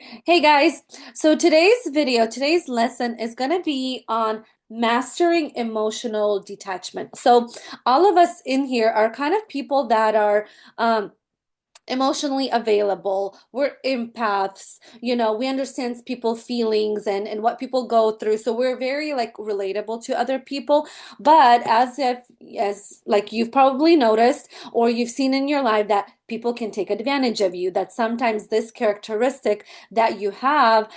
Hey guys, so today's lesson is going to be on mastering emotional detachment. So, all of us in here are kind of people that are um, emotionally available. We're empaths, we understand people's feelings and what people go through. So we're very like relatable to other people. But as like you've probably noticed or you've seen in your life that people can take advantage of you, that sometimes this characteristic that you have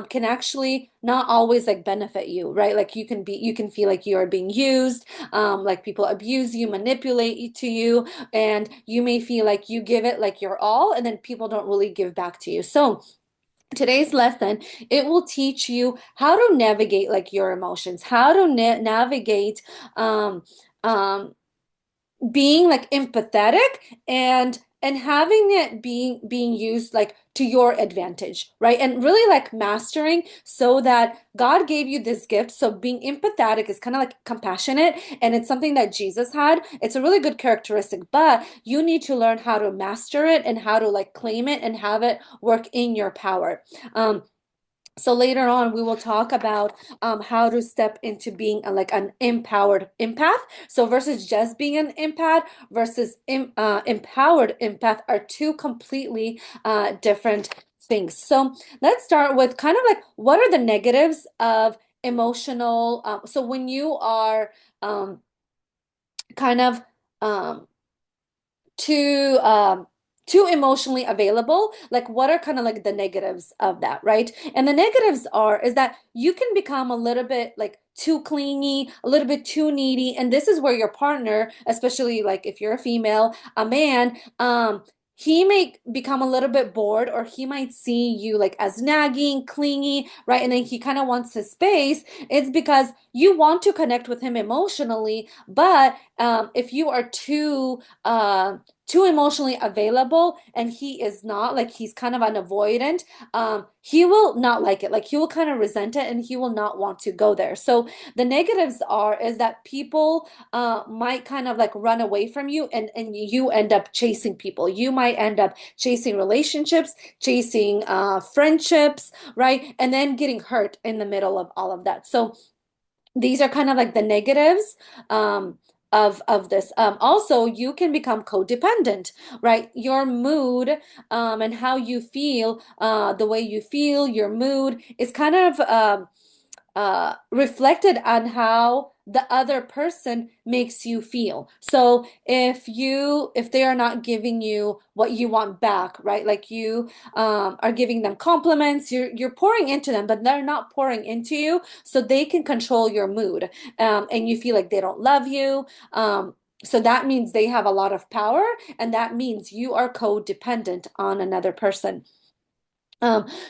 can actually not always like benefit you, right? Like you can feel like you are being used, like people abuse you, manipulate you to you, and you may feel like you give it like your all and then people don't really give back to you. So today's lesson, it will teach you how to navigate like your emotions, how to navigate um um being like empathetic and having it being used like to your advantage, right? And really like mastering so that God gave you this gift. So being empathetic is kind of like compassionate, and it's something that Jesus had. It's a really good characteristic, but you need to learn how to master it and how to like claim it and have it work in your power. So later on, we will talk about how to step into being like an empowered empath. So versus just being an empath versus empowered empath are two completely different things. So let's start with kind of like what are the negatives of emotional. So when you are um, kind of um, too too emotionally available, like what are kind of like the negatives of that, right? And the negatives are is that you can become a little bit like too clingy, a little bit too needy, and this is where your partner, especially like if you're a female, a man, he may become a little bit bored, or he might see you like as nagging, clingy, right? And then he kind of wants his space. It's because you want to connect with him emotionally, but if you are too emotionally available and he is not, like he's kind of an avoidant, he will not like it, like he will kind of resent it and he will not want to go there. So the negatives are is that people might kind of like run away from you, and you end up chasing people. You might end up chasing relationships, chasing friendships, right? And then getting hurt in the middle of all of that. So these are kind of like the negatives of this. Also, you can become codependent, right? Your mood and how you feel, the way you feel, your mood is kind of reflected on how the other person makes you feel. So if they are not giving you what you want back, right? Like you are giving them compliments, you're pouring into them, but they're not pouring into you, so they can control your mood, and you feel like they don't love you. So that means they have a lot of power, and that means you are codependent on another person.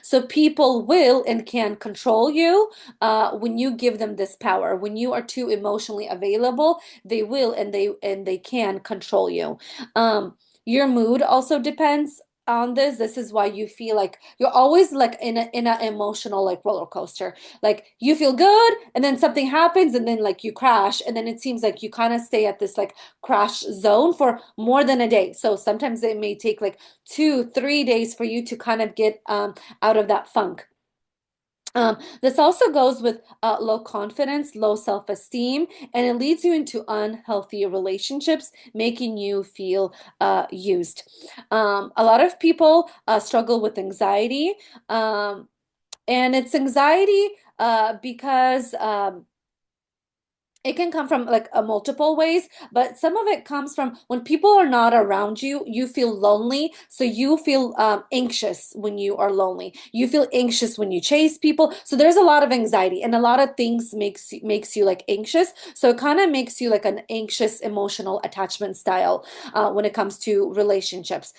So people will and can control you when you give them this power. When you are too emotionally available, they will and they can control you. Um, your mood also depends on this. This is why you feel like you're always like in a emotional like roller coaster. Like you feel good, and then something happens, and then like you crash, and then it seems like you kind of stay at this like crash zone for more than a day. So sometimes it may take like 2, 3 days for you to kind of get out of that funk. This also goes with low confidence, low self-esteem, and it leads you into unhealthy relationships, making you feel used. A lot of people struggle with anxiety, um, and it's anxiety because it can come from like a multiple ways, but some of it comes from when people are not around you, you feel lonely. So you feel anxious when you are lonely. You feel anxious when you chase people. So there's a lot of anxiety, and a lot of things makes you like anxious. So it kind of makes you like an anxious emotional attachment style when it comes to relationships.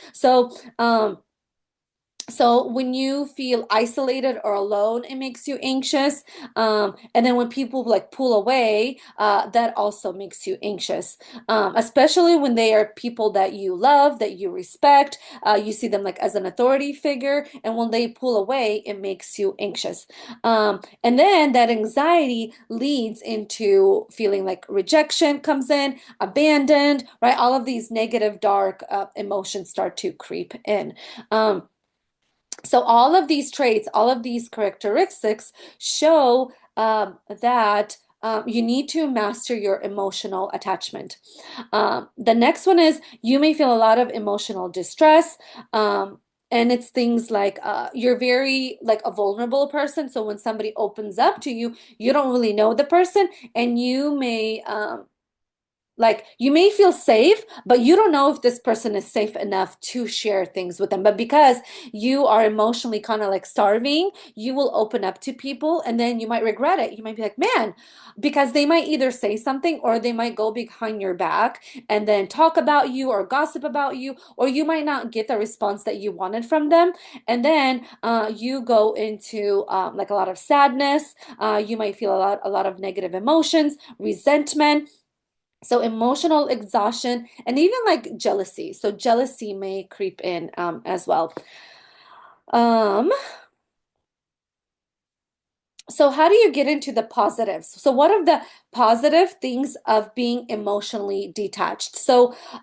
So when you feel isolated or alone, it makes you anxious. And then when people like pull away, that also makes you anxious. Especially when they are people that you love, that you respect. You see them like as an authority figure, and when they pull away, it makes you anxious. And then that anxiety leads into feeling like rejection comes in, abandoned, right? All of these negative, dark emotions start to creep in. Um, So all of these traits, all of these characteristics show that you need to master your emotional attachment. The next one is you may feel a lot of emotional distress. And it's things like you're very like a vulnerable person. So when somebody opens up to you, you don't really know the person, and you may like you may feel safe, but you don't know if this person is safe enough to share things with them. But because you are emotionally kind of like starving, you will open up to people and then you might regret it. You might be like, man, because they might either say something or they might go behind your back and then talk about you or gossip about you, or you might not get the response that you wanted from them. And then you go into like a lot of sadness. You might feel a lot of negative emotions, resentment, so emotional exhaustion, and even like jealousy. So jealousy may creep in as well. Um, so how do you get into the positives? So what are the positive things of being emotionally detached?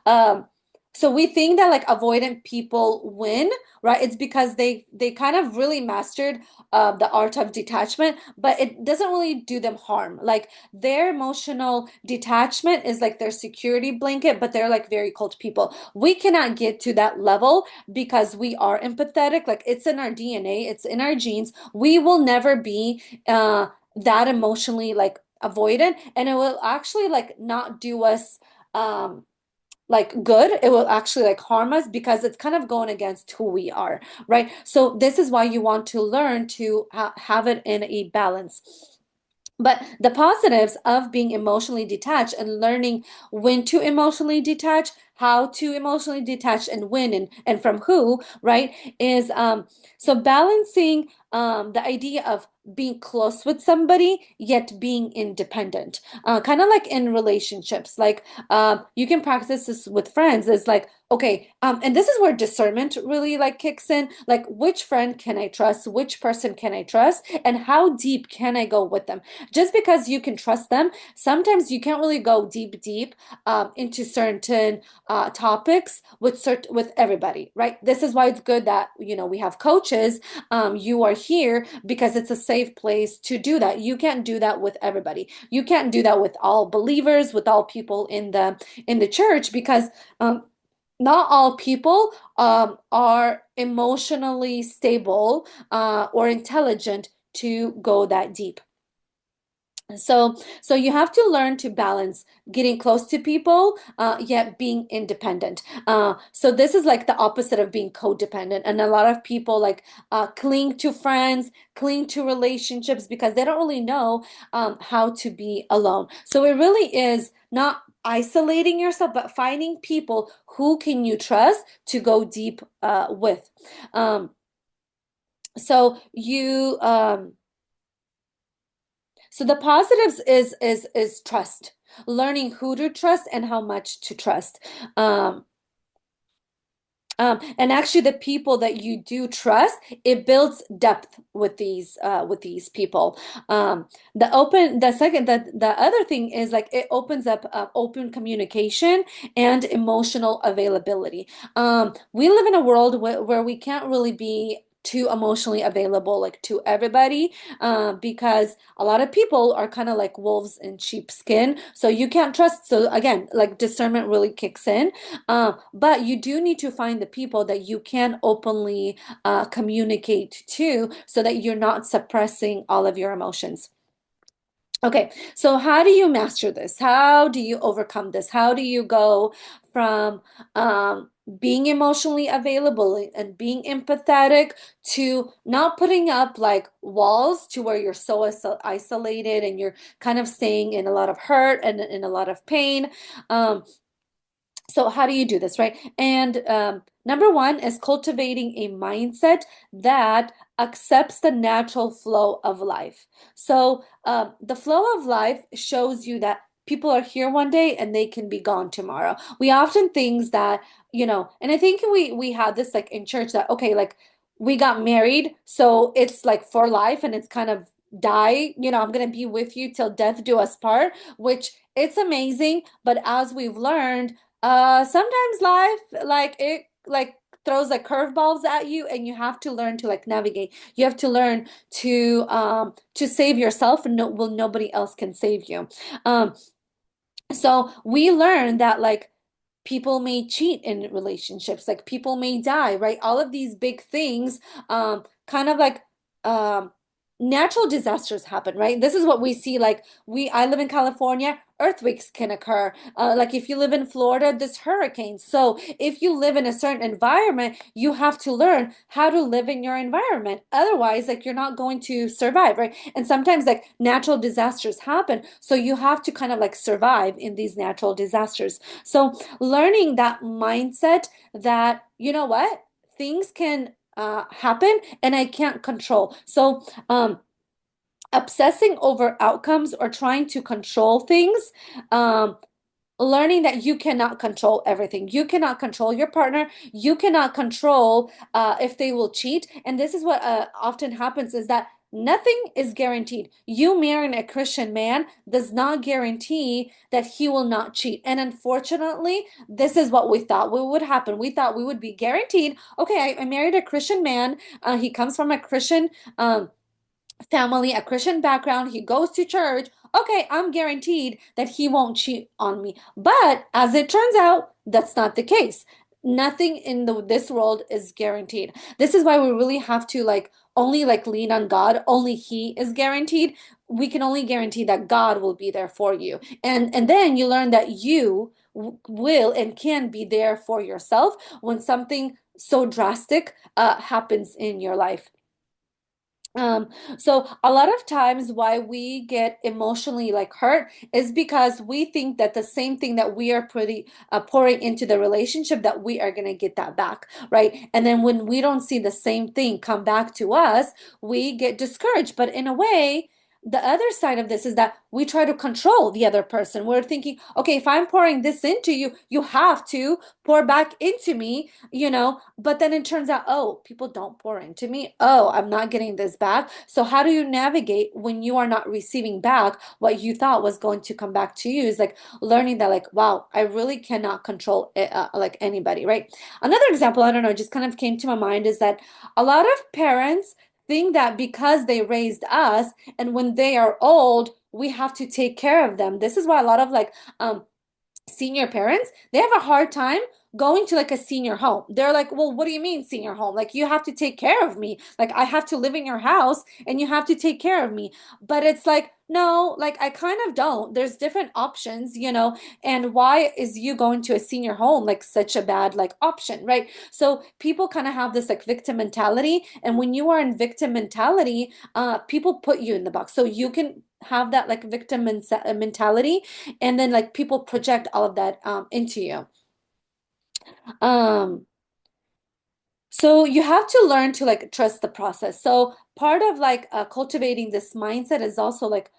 Um, so we think that like avoidant people win, right? It's because they kind of really mastered the art of detachment, but it doesn't really do them harm. Like their emotional detachment is like their security blanket, but they're like very cold people. We cannot get to that level because we are empathetic. Like it's in our DNA, it's in our genes. We will never be that emotionally like avoidant, and it will actually like not do us um like good. It will actually like harm us because it's kind of going against who we are, right? So this is why you want to learn to have it in a balance. But the positives of being emotionally detached and learning when to emotionally detach, how to emotionally detach, and when, and from who, right? Is so balancing the idea of being close with somebody yet being independent, kind of like in relationships. Like you can practice this with friends. It's like, okay, and this is where discernment really like kicks in. Like, which friend can I trust? Which person can I trust? And how deep can I go with them? Just because you can trust them, sometimes you can't really go deep into certain topics with everybody, right? This is why it's good that we have coaches. You are here because it's a safe place to do that. You can't do that with everybody. You can't do that with all believers, with all people in the church, because um, not all people are emotionally stable or intelligent to go that deep. So you have to learn to balance getting close to people, yet being independent. So this is like the opposite of being codependent. And a lot of people like cling to friends, cling to relationships because they don't really know how to be alone. So it really is not isolating yourself, but finding people who can you trust to go deep with. Um, so you So the positives is trust, learning who to trust and how much to trust. Um, and actually, the people that you do trust, it builds depth with these people. The other thing is like it opens up open communication and emotional availability. We live in a world where we can't really be too emotionally available like to everybody because a lot of people are kind of like wolves in sheepskin, so you can't trust. So again, like discernment really kicks in, but you do need to find the people that you can openly communicate to so that you're not suppressing all of your emotions. Okay, so how do you master this? How do you overcome this? How do you go from being emotionally available and being empathetic to not putting up like walls to where you're so isolated and you're kind of staying in a lot of hurt and in a lot of pain? Um, so how do you do this, right? And number one is cultivating a mindset that accepts the natural flow of life. So the flow of life shows you that people are here one day and they can be gone tomorrow. We often things that, and I think we had this like in church that, okay, like we got married, so it's like for life and it's kind of die, I'm gonna be with you till death do us part, which it's amazing, but as we've learned, sometimes life like throws like curveballs at you, and you have to learn to like navigate. You have to learn to save yourself, and nobody else can save you. Um, so we learn that like people may cheat in relationships, like people may die, right? All of these big things, kind of like um, natural disasters happen, right? This is what we see. Like I live in California, earthquakes can occur. Like if you live in Florida, there's hurricanes. So if you live in a certain environment, you have to learn how to live in your environment. Otherwise, like you're not going to survive, right? And sometimes like natural disasters happen. So you have to kind of like survive in these natural disasters. So learning that mindset that, you know what, things can happen and I can't control. So, obsessing over outcomes or trying to control things, um, learning that you cannot control everything. You cannot control your partner. You cannot control if they will cheat. And this is what often happens is that nothing is guaranteed. You marrying a Christian man does not guarantee that he will not cheat. And unfortunately, this is what we thought would happen. We thought we would be guaranteed, okay, I married a Christian man. He comes from a Christian family, a Christian background, he goes to church. Okay, I'm guaranteed that he won't cheat on me. But as it turns out, that's not the case. Nothing in this world is guaranteed. This is why we really have to like only like lean on God. Only He is guaranteed. We can only guarantee that God will be there for you. And then you learn that you will and can be there for yourself when something so drastic happens in your life. Um, so a lot of times why we get emotionally like hurt is because we think that the same thing that we are pretty pouring into the relationship that we are going to get that back, right? And then when we don't see the same thing come back to us, we get discouraged. But in a way, the other side of this is that we try to control the other person. We're thinking, okay, if I'm pouring this into you, you have to pour back into me, but then it turns out, oh, people don't pour into me. Oh, I'm not getting this back. So how do you navigate when you are not receiving back what you thought was going to come back to you? Is like learning that like, wow, I really cannot control it, like anybody, right? Another example, I don't know, just kind of came to my mind is that a lot of parents think that because they raised us and when they are old, we have to take care of them. This is why a lot of like senior parents, they have a hard time going to like a senior home. They're like, well, what do you mean senior home? Like you have to take care of me. Like I have to live in your house and you have to take care of me. But it's like, no, like I kind of don't. There's different options, and why is you going to a senior home like such a bad like option, right? So people kind of have this like victim mentality. And when you are in victim mentality, people put you in the box. So you can have that like victim mentality, and then like people project all of that into you. Um, so you have to learn to like trust the process. So part of like cultivating this mindset is also like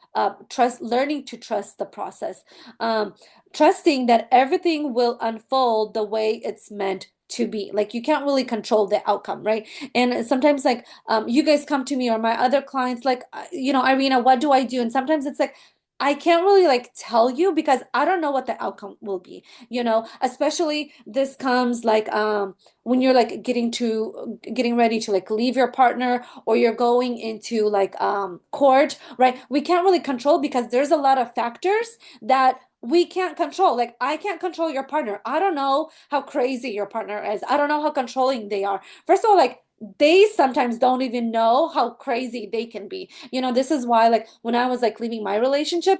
learning to trust the process. Um, Trusting that everything will unfold the way it's meant to be. Like you can't really control the outcome, right? And sometimes like you guys come to me or my other clients like, Irina, what do I do? And sometimes it's like I can't really like tell you because I don't know what the outcome will be, especially this comes like when you're like getting ready to like leave your partner or you're going into like court, right? We can't really control because there's a lot of factors that we can't control. Like I can't control your partner. I don't know how crazy your partner is. I don't know how controlling they are. First of all, like they sometimes don't even know how crazy they can be. This is why like when I was like leaving my relationship,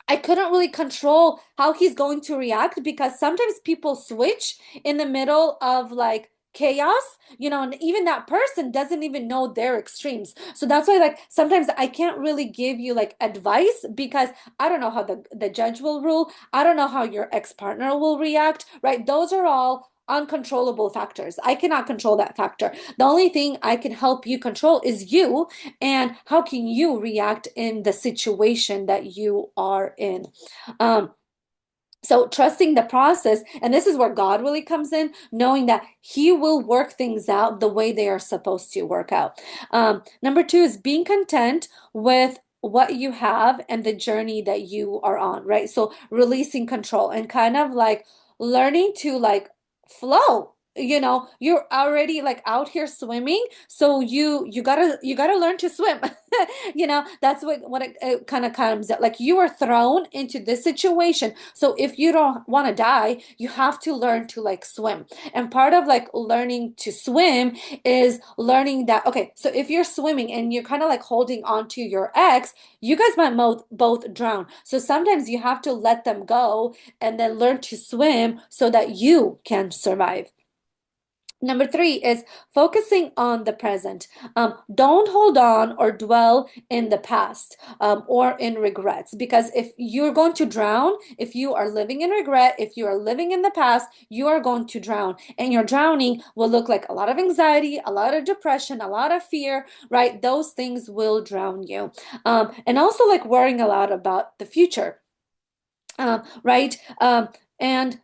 I couldn't really control how he's going to react because sometimes people switch in the middle of like chaos, and even that person doesn't even know their extremes. So that's why like sometimes I can't really give you like advice because I don't know how the judge will rule. I don't know how your ex-partner will react, right? Those are all uncontrollable factors. I cannot control that factor. The only thing I can help you control is you and how can you react in the situation that you are in. Um, so trusting the process, and this is where God really comes in, knowing that He will work things out the way they are supposed to work out. Number two is being content with what you have and the journey that you are on, right? So releasing control and kind of like learning to like flow. you're already like out here swimming, so you gotta learn to swim. That's what it kind of comes out like. You are thrown into this situation, so if you don't want to die, you have to learn to like swim. And part of like learning to swim is learning that, okay, so if you're swimming and you're kind of like holding on to your ex, you guys might both drown. So sometimes you have to let them go and then learn to swim so that you can survive. Number three is focusing on the present. Don't hold on or dwell in the past, or in regrets, because if you're going to drown, if you are living in regret, if you are living in the past, you are going to drown. And your drowning will look like a lot of anxiety, a lot of depression, a lot of fear, right? Those things will drown you. And also like worrying a lot about the future, right? And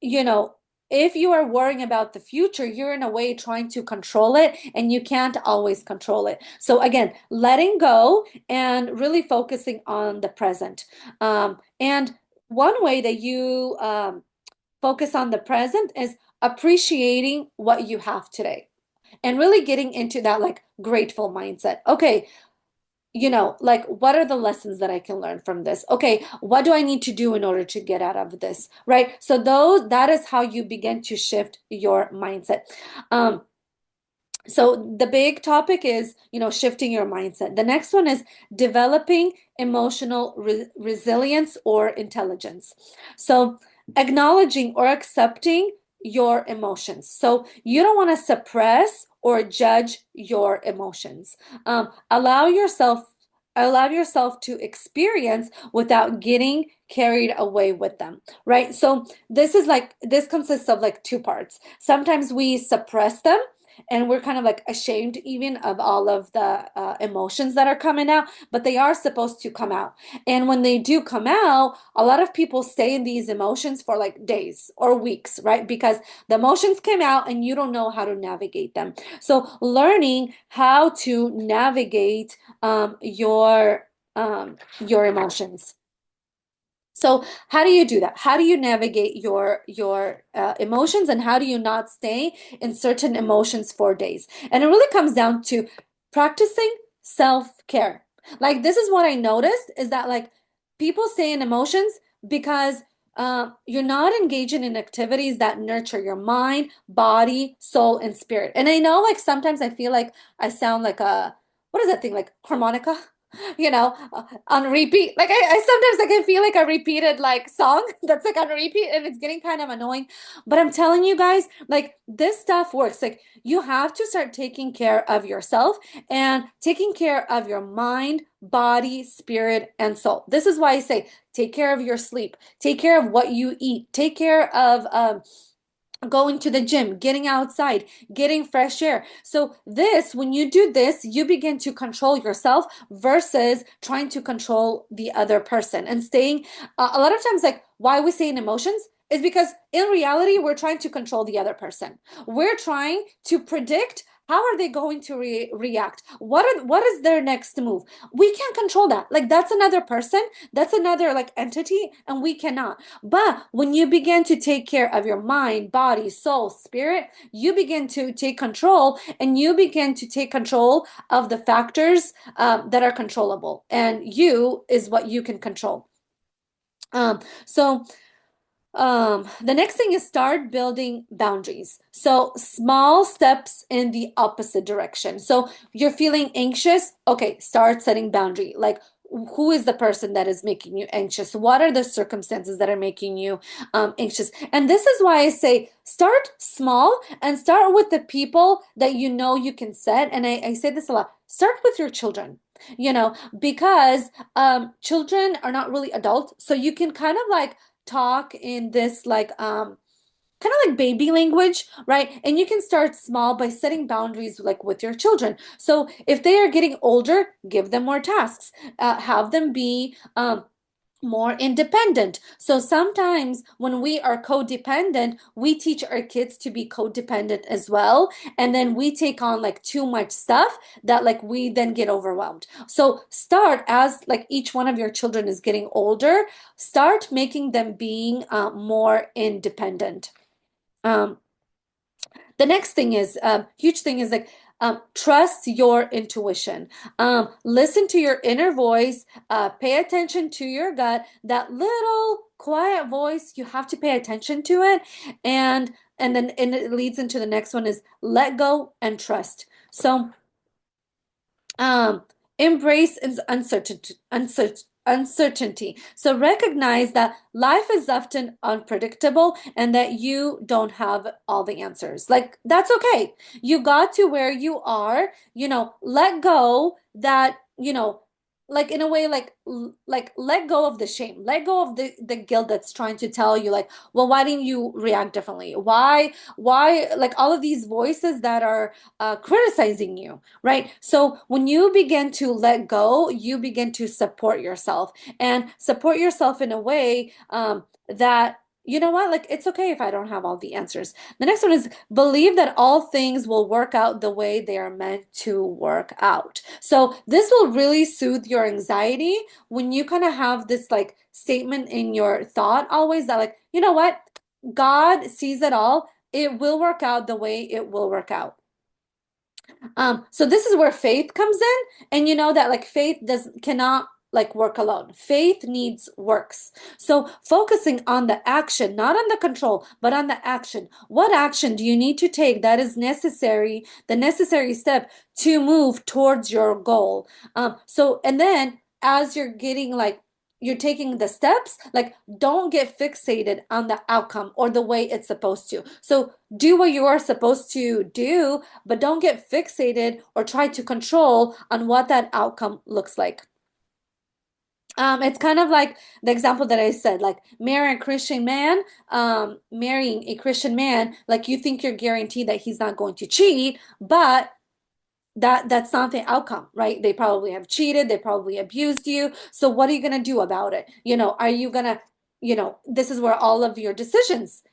you know, if you are worrying about the future, you're in a way trying to control it, and you can't always control it. So again, letting go and really focusing on the present. And one way that you focus on the present is appreciating what you have today and really getting into that like grateful mindset. Okay, like what are the lessons that I can learn from this? Okay, what do I need to do in order to get out of this? Right? So that is how you begin to shift your mindset. Um, so the big topic is, shifting your mindset. The next one is developing emotional resilience or intelligence. So acknowledging or accepting your emotions. So you don't want to suppress or judge your emotions. Allow yourself to experience without getting carried away with them, right? So this consists of like two parts. Sometimes we suppress them, and we're kind of like ashamed even of all of the emotions that are coming out, but they are supposed to come out. And when they do come out, a lot of people stay in these emotions for like days or weeks, right? Because the emotions came out and you don't know how to navigate them. So learning how to navigate your emotions. So how do you do that? How do you navigate your emotions, and how do you not stay in certain emotions for days? And it really comes down to practicing self-care. Like this is what I noticed is that like people stay in emotions because you're not engaging in activities that nurture your mind, body, soul, and spirit. And I know like sometimes I feel like I sound like a what is that thing like harmonica? On repeat. Like I sometimes like I feel like a repeated like song that's like on repeat, and it's getting kind of annoying. But I'm telling you guys, like this stuff works. Like you have to start taking care of yourself and taking care of your mind, body, spirit, and soul. This is why I say take care of your sleep, take care of what you eat, take care of going to the gym, getting outside, getting fresh air. So when you do this, you begin to control yourself versus trying to control the other person and staying. A lot of times, like why we say in emotions is because in reality, we're trying to control the other person. We're trying to predict how are they going to react? What is their next move? We can't control that. Like that's another person, that's another like entity, and we cannot. But when you begin to take care of your mind, body, soul, spirit, you begin to take control, and you begin to take control of the factors that are controllable. And you is what you can control. So the next thing is start building boundaries. So small steps in the opposite direction. So you're feeling anxious. Okay, start setting boundary. Like who is the person that is making you anxious? What are the circumstances that are making you anxious? And this is why I say start small and start with the people that you know you can set. And I say this a lot. Start with your children. Because children are not really adult, so you can kind of like talk in this like kind of like baby language, right? And you can start small by setting boundaries like with your children. So if they are getting older, give them more tasks, have them be more independent. So sometimes when we are codependent, we teach our kids to be codependent as well. And then we take on like too much stuff that like we then get overwhelmed. So start as like each one of your children is getting older, start making them being more independent. Um, The next thing is huge thing is like trust your intuition. Listen to your inner voice. Pay attention to your gut. That little quiet voice, you have to pay attention to it. And it leads into the next one is let go and trust. So um, embrace uncertainty. So recognize that life is often unpredictable and that you don't have all the answers. Like, that's okay. You got to where you are, let go that, like in a way, like let go of the shame, let go of the guilt that's trying to tell you, like, well, why didn't you react differently? Why, like all of these voices that are criticizing you, right? So when you begin to let go, you begin to support yourself in a way that, you know what, like it's okay if I don't have all the answers. The next one is believe that all things will work out the way they are meant to work out. So this will really soothe your anxiety when you kind of have this like statement in your thought always that, like, you know what, God sees it all. It will work out the way it will work out. So this is where faith comes in, and you know that like faith does cannot like work alone. Faith needs works. So focusing on the action, not on the control, but on the action. What action do you need to take that is necessary, the necessary step to move towards your goal? So and then as you're getting like you're taking the steps, like don't get fixated on the outcome or the way it's supposed to. So do what you are supposed to do, but don't get fixated or try to control on what that outcome looks like. It's kind of like the example that I said, like marrying a Christian man, like you think you're guaranteed that he's not going to cheat, but that's not the outcome, right? They probably have cheated, they probably abused you. So what are you going to do about it? Are you going to, this is where all of your decisions,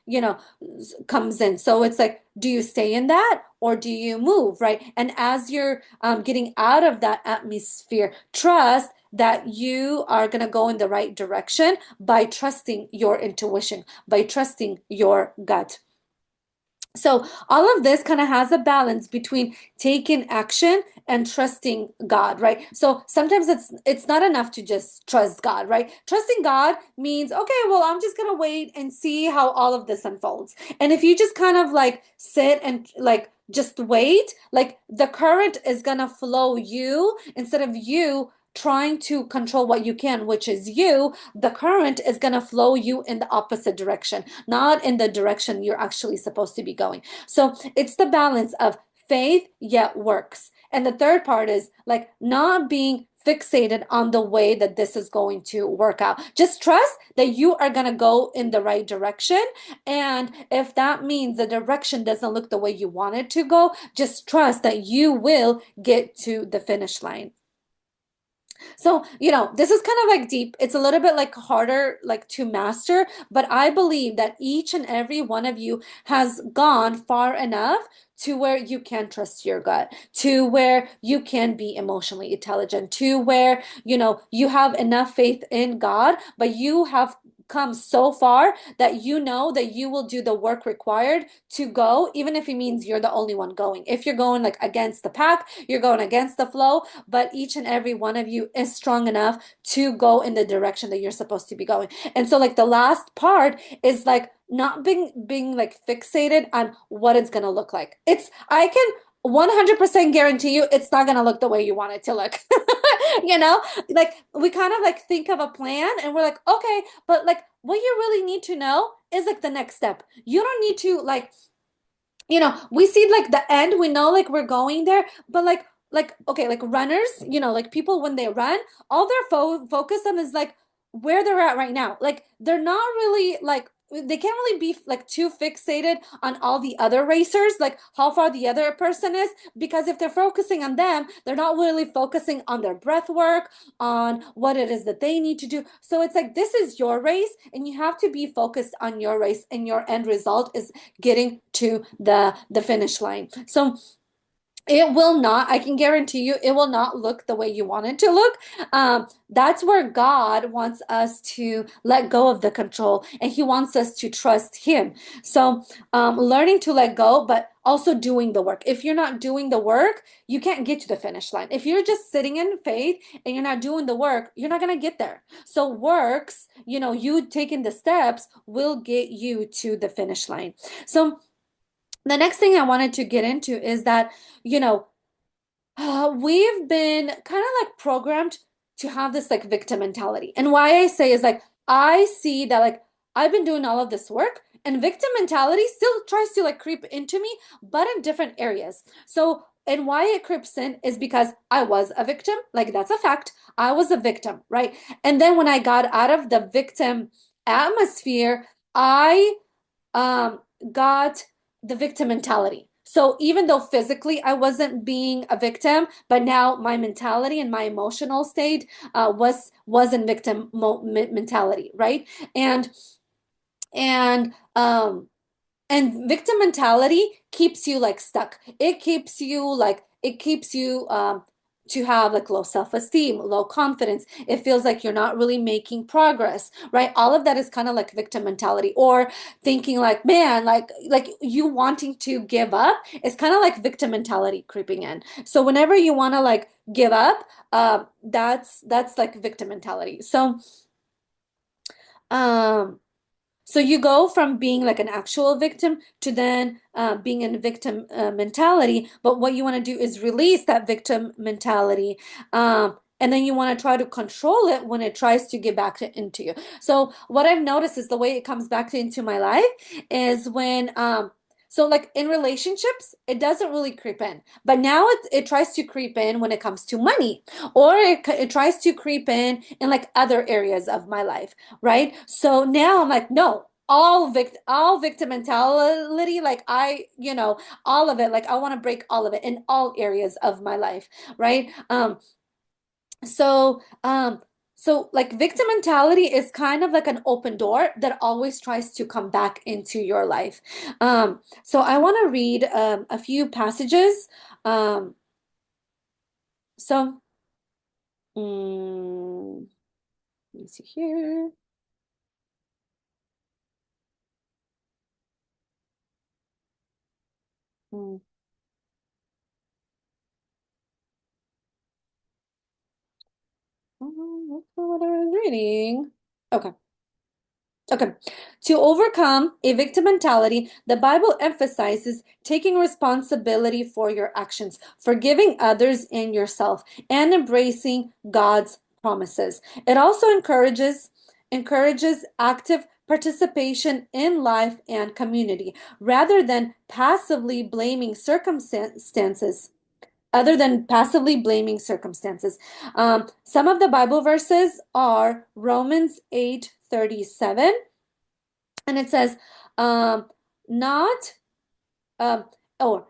comes in. So it's like, do you stay in that or do you move, right? And as you're getting out of that atmosphere, trust that you are going to go in the right direction by trusting your intuition, by trusting your gut. So all of this kind of has a balance between taking action and trusting God, right? So sometimes it's not enough to just trust God, right? Trusting God means, okay, well, I'm just gonna wait and see how all of this unfolds. And if you just kind of like sit and like just wait, like the current is gonna flow you instead of you trying to control what you can, which is you, the current is going to flow you in the opposite direction, not in the direction you're actually supposed to be going. So it's the balance of faith yet works. And the third part is like not being fixated on the way that this is going to work out. Just trust that you are going to go in the right direction. And if that means the direction doesn't look the way you want it to go, just trust that you will get to the finish line. So, this is kind of like deep. It's a little bit like harder like to master, but I believe that each and every one of you has gone far enough to where you can trust your gut, to where you can be emotionally intelligent, to where, you have enough faith in God, but you have come so far that you know that you will do the work required to go, even if it means you're the only one going. If you're going like against the pack, you're going against the flow, but each and every one of you is strong enough to go in the direction that you're supposed to be going. And so like the last part is like not being like fixated on what it's going to look like. I can 100% guarantee you it's not going to look the way you want it to look. you know like we kind of like think of a plan and we're like, okay, but like what you really need to know is like the next step. You don't need to like, we see like the end, we know like we're going there, but like okay, like runners, like people when they run, all they're focused on is like where they're at right now. Like they're not really like they can't really be like too fixated on all the other racers, like how far the other person is, because if they're focusing on them, they're not really focusing on their breath work, on what it is that they need to do. So it's like this is your race and you have to be focused on your race, and your end result is getting to the finish line. So It will not, I can guarantee you, it will not look the way you want it to look. That's where God wants us to let go of the control and He wants us to trust Him. So, learning to let go, but also doing the work. If you're not doing the work, you can't get to the finish line. If you're just sitting in faith and you're not doing the work, you're not going to get there. So, works, you taking the steps will get you to the finish line. So, the next thing I wanted to get into is that, you know, we've been kind of like programmed to have this like victim mentality. And why I say is like, I see that like I've been doing all of this work and victim mentality still tries to like creep into me, but in different areas. So, and why it creeps in is because I was a victim. Like that's a fact. I was a victim, right? And then when I got out of the victim atmosphere, I um, got the victim mentality. So even though physically I wasn't being a victim, but now my mentality and my emotional state was in victim mentality, right? And and um and victim mentality keeps you like stuck. It keeps you to have like low self-esteem, low confidence. It feels like you're not really making progress, right? All of that is kind of like victim mentality, or thinking like, man, like you wanting to give up is kind of like victim mentality creeping in. So whenever you want to like give up, that's like victim mentality. Um so you go from being like an actual victim to then being in victim mentality. But what you want to do is release that victim mentality. And then you want to try to control it when it tries to get back into you. So what I've noticed is the way it comes back into my life is when so like in relationships, it doesn't really creep in. But now it tries to creep in when it comes to money, or it tries to creep in like other areas of my life, right? So now I'm like, no, all victim mentality, like all of it, like I want to break all of it in all areas of my life, right? So so like victim mentality is kind of like an open door that always tries to come back into your life. So I want to read a few passages. um so let me see here. Mm, that's not what I was reading. Okay. Okay. To overcome a victim mentality, the Bible emphasizes taking responsibility for your actions, forgiving others and yourself, and embracing God's promises. It also encourages active participation in life and community rather than passively blaming circumstances. Other than passively blaming circumstances. Some of the Bible verses are Romans 8:37, and it says, not um or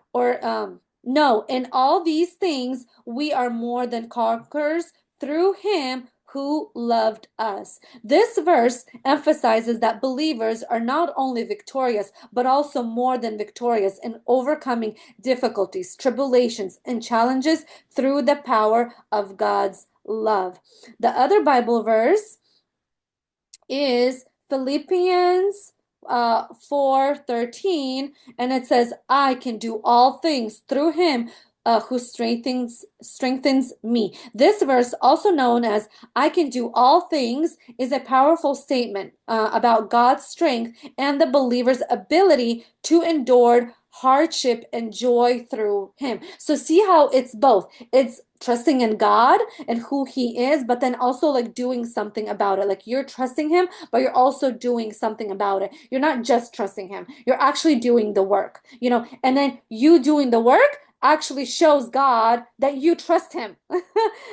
no, in all these things we are more than conquerors through him who loved us. This verse emphasizes that believers are not only victorious but also more than victorious in overcoming difficulties, tribulations, and challenges through the power of God's love. The other Bible verse is Philippians 4:13, and it says, I can do all things through him who strengthens me. This verse, also known as I can do all things, is a powerful statement about God's strength and the believer's ability to endure hardship and joy through him. So see how it's both. It's trusting in God and who he is, but then also like doing something about it. Like you're trusting him, but you're also doing something about it. You're not just trusting him, you're actually doing the work, and then you doing the work actually shows God that you trust him.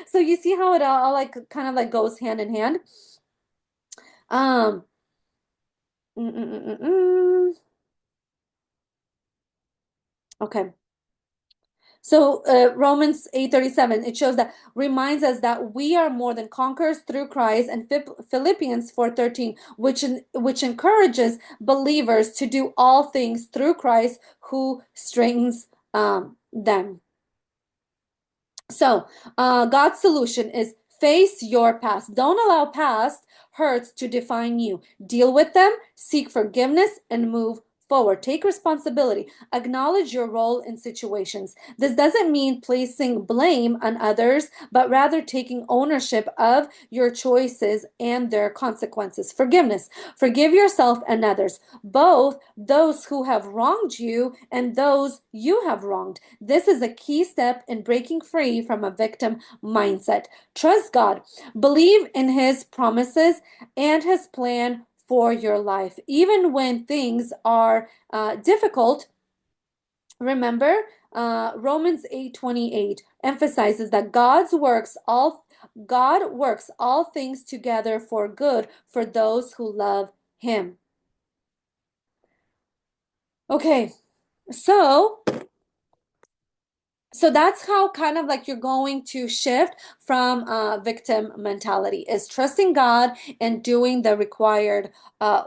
So you see how it all like kind of like goes hand in hand. Um, mm, mm, mm, mm, mm. Okay. So Romans 8:37, it shows that reminds us that we are more than conquerors through Christ, and Philippians 4:13, which encourages believers to do all things through Christ who strengthens them. So, God's solution is face your past. Don't allow past hurts to define you. Deal with them, seek forgiveness, and move forward. Take responsibility. Acknowledge your role in situations. This doesn't mean placing blame on others, but rather taking ownership of your choices and their consequences. Forgiveness. Forgive yourself and others, both those who have wronged you and those you have wronged. This is a key step in breaking free from a victim mindset. Trust God. Believe in His promises and His plan for your life. Even when things are difficult, remember Romans 8:28 emphasizes that God works all things together for good for those who love Him. Okay, so that's how kind of like you're going to shift from victim mentality is trusting God and doing the required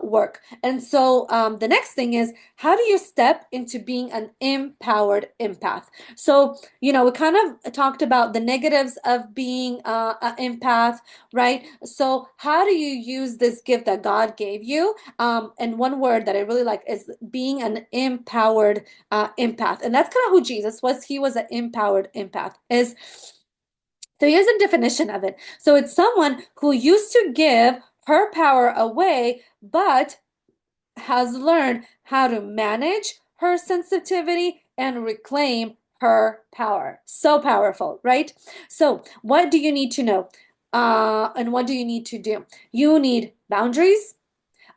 work. And so the next thing is how do you step into being an empowered empath? So, we kind of talked about the negatives of being an empath, right? So how do you use this gift that God gave you? And one word that I really like is being an empowered empath. And that's kind of who Jesus was. He was an empowered empath. So here's a definition of it. So it's someone who used to give her power away, but has learned how to manage her sensitivity and reclaim her power. So powerful, right? So what do you need to know? And what do you need to do? You need boundaries.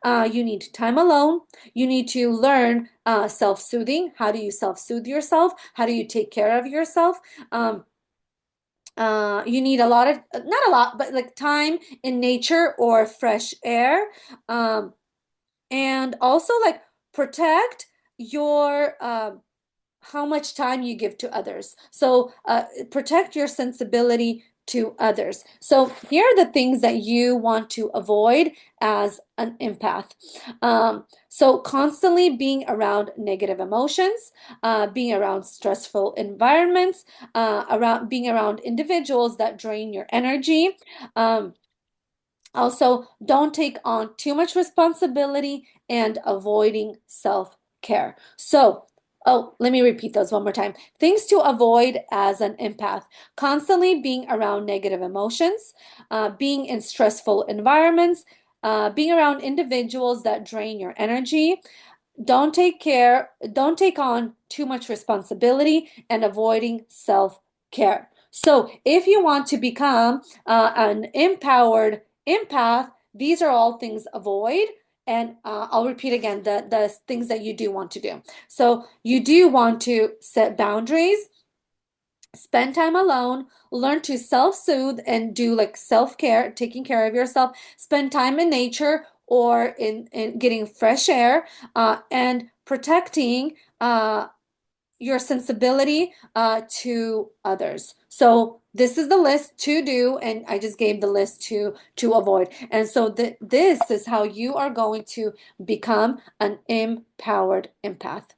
You need time alone. You need to learn self-soothing. How do you self-soothe yourself? How do you take care of yourself? Um, you need a lot of, not a lot, but like time in nature or fresh air. Um, and also like protect your how much time you give to others. So protect your sensibility to others. So here are the things that you want to avoid as an empath. So constantly being around negative emotions, being around stressful environments, around being around individuals that drain your energy. Um, Also, don't take on too much responsibility and avoiding self-care. So, let me repeat those one more time. Things to avoid as an empath: constantly being around negative emotions, being in stressful environments, being around individuals that drain your energy, don't take on too much responsibility and avoiding self-care. So if you want to become an empowered empath, these are all things avoid. And I'll repeat again the things that you do want to do. So you do want to set boundaries, spend time alone, learn to self-soothe and do like self-care, taking care of yourself, spend time in nature or in getting fresh air, and protecting your sensibility to others. So this is the list to do, and I just gave the list to avoid. And so this is how you are going to become an empowered empath.